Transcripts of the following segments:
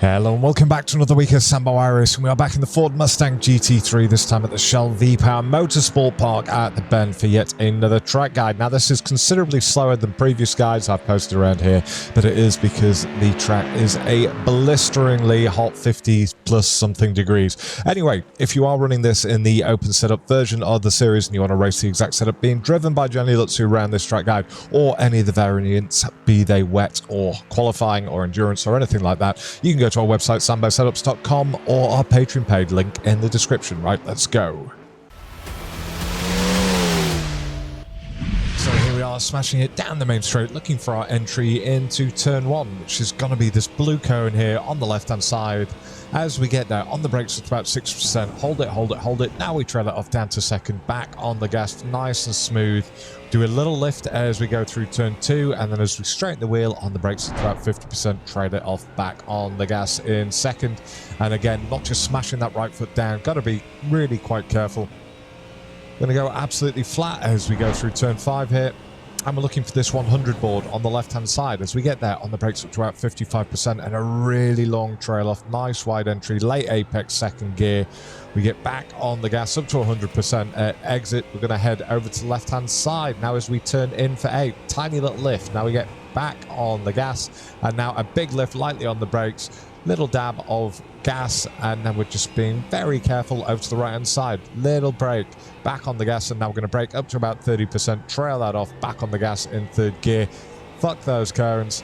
Hello and welcome back to another week of Sambo iRacing. We are back in the Ford Mustang GT3, this time at the Shell V-Power Motorsport Park at the Bend for yet another track guide. Now this is considerably slower than previous guides I've posted around here, but it is because the track is a blisteringly hot 50 plus something degrees. Anyway, if you are running this in the open setup version of the series and you want to race the exact setup being driven by Gianni Lutzu around this track guide, or any of the variants, be they wet or qualifying or endurance or anything like that, you can go to our website sambosetups.com or our Patreon page, link in the description. Right, let's go. So here we are, smashing it down the main straight, looking for our entry into turn one, which is going to be this blue cone here on the left hand side. As we get there, on the brakes it's about 6%, hold it, hold it, hold it. Now we trail it off down to second, back on the gas, nice and smooth. Do a little lift as we go through turn two, and then as we straighten the wheel on the brakes it's about 50%, trail it off back on the gas in second. And again, not just smashing that right foot down, got to be really quite careful. Going to go absolutely flat as we go through turn five here. And we're looking for this 100 board on the left-hand side. As we get there, on the brakes up to about 55% and a really long trail off. Nice wide entry, late apex, second gear. We get back on the gas up to 100% at exit. We're going to head over to the left-hand side. Now as we turn in for eight, tiny little lift. Now we get back on the gas. And now a big lift lightly on the brakes. Little dab of gas, and then we're just being very careful over to the right hand side. Little brake, back on the gas, and now we're going to brake up to about 30%, trail that off, back on the gas in third gear. Fuck those cones.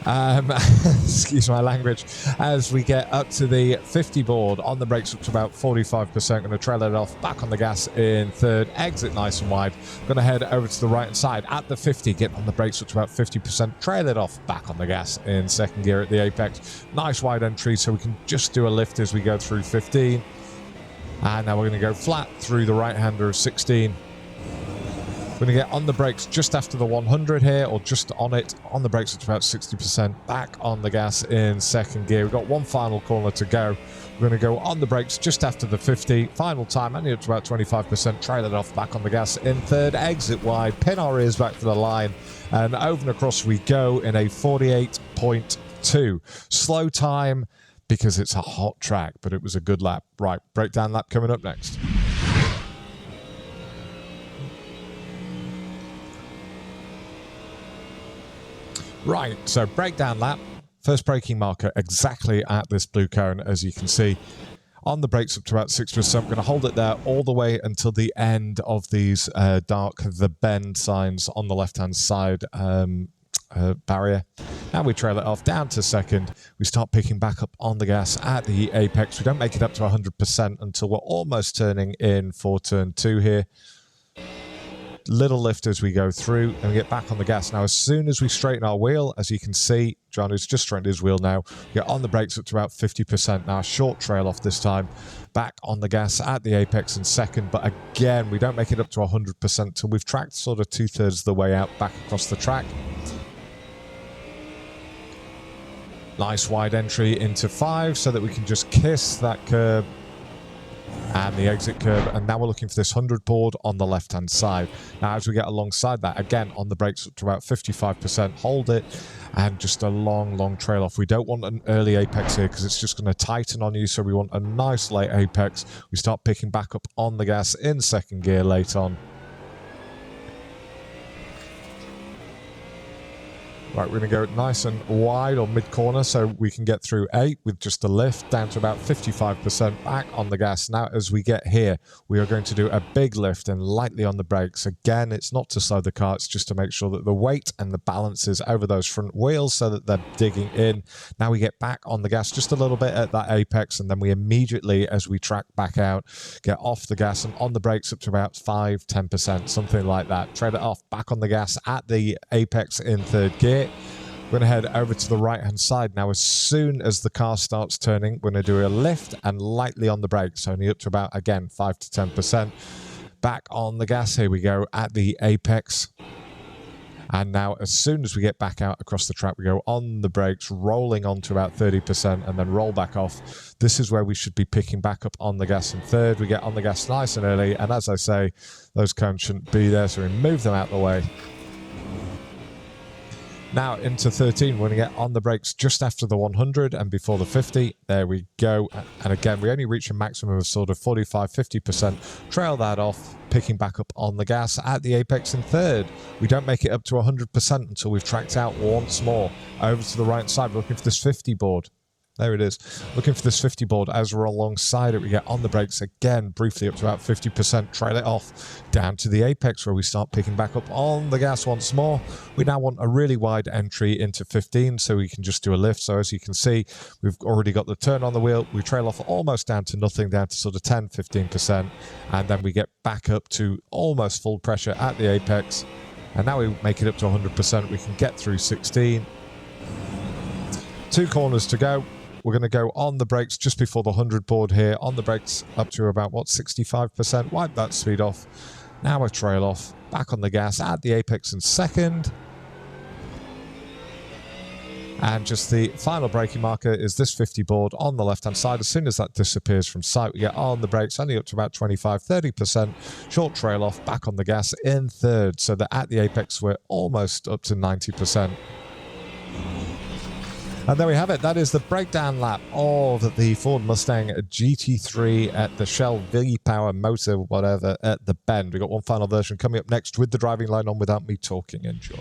Excuse my language. As we get up to the 50 board, on the brakes up to about 45%, going to trail it off, back on the gas in third, exit nice and wide. Going to head over to the right hand side at the 50, get on the brakes up to about 50%, trail it off, back on the gas in second gear at the apex. Nice wide entry, so we can just do a lift as we go through 15. And now we're going to go flat through the right hander of 16. We're going to get on the brakes just after the 100 here, or just on it. On the brakes it's about 60%, back on the gas in second gear. We've got one final corner to go. We're going to go on the brakes just after the 50. Final time, only up to about 25%, trail it off, back on the gas in third, exit wide, pin our ears back to the line, and over and across we go in a 48.2. Slow time because it's a hot track, but it was a good lap. Right, breakdown lap coming up next. Right, so breakdown lap, first braking marker exactly at this blue cone, as you can see. On the brakes up to about 6%, we're going to hold it there all the way until the end of these the bend signs on the left-hand side barrier. Now we trail it off down to second. We start picking back up on the gas at the apex. We don't make it up to 100% until we're almost turning in for turn two here. Little lift as we go through, and we get back on the gas. Now as soon as we straighten our wheel, as you can see, Johnny's just straightened his wheel now, we get on the brakes up to about 50%. Now a short trail off this time, back on the gas at the apex in second, but again we don't make it up to 100% till we've tracked sort of 2/3 of the way out back across the track. Nice wide entry into 5 so that we can just kiss that curb and the exit curb, and now we're looking for this 100 board on the left hand side. Now as we get alongside that, again on the brakes up to about 55%, hold it, and just a long trail off. We don't want an early apex here because it's just going to tighten on you, so we want a nice late apex. We start picking back up on the gas in second gear late on. Right, we're going to go nice and wide or mid-corner so we can get through 8 with just a lift down to about 55%, back on the gas. Now, as we get here, we are going to do a big lift and lightly on the brakes. Again, it's not to slow the car, it's just to make sure that the weight and the balance is over those front wheels so that they're digging in. Now we get back on the gas just a little bit at that apex, and then we immediately, as we track back out, get off the gas and on the brakes up to about 5-10%, something like that. Trail it off, back on the gas at the apex in third gear. We're going to head over to the right-hand side. Now, as soon as the car starts turning, we're going to do a lift and lightly on the brakes, only up to about, again, 5-10%. Back on the gas, here we go, at the apex. And now, as soon as we get back out across the track, we go on the brakes, rolling on to about 30%, and then roll back off. This is where we should be picking back up on the gas in third. We get on the gas nice and early, and as I say, those cones shouldn't be there, so we move them out of the way. Now into 13, we're going to get on the brakes just after the 100 and before the 50. There we go. And again, we only reach a maximum of sort of 45-50%. Trail that off, picking back up on the gas at the apex in third. We don't make it up to 100% until we've tracked out once more. Over to the right side, we're looking for this 50 board. There it is. Looking for this 50 board. As we're alongside it, we get on the brakes again, briefly up to about 50%. Trail it off down to the apex where we start picking back up on the gas once more. We now want a really wide entry into 15 so we can just do a lift. So as you can see, we've already got the turn on the wheel. We trail off almost down to nothing, down to sort of 10-15%. And then we get back up to almost full pressure at the apex. And now we make it up to 100%. We can get through 16. 2 corners to go. We're going to go on the brakes just before the 100 board here. On the brakes up to about, 65%. Wipe that speed off. Now a trail off. Back on the gas at the apex in second. And just the final braking marker is this 50 board on the left-hand side. As soon as that disappears from sight, we get on the brakes, only up to about 25-30%. Short trail off, back on the gas in third. So that at the apex, we're almost up to 90%. And there we have it. That is the breakdown lap of the Ford Mustang GT3 at the Shell V-Power Motor, whatever, at the Bend. We've got one final version coming up next with the driving line on without me talking. Enjoy.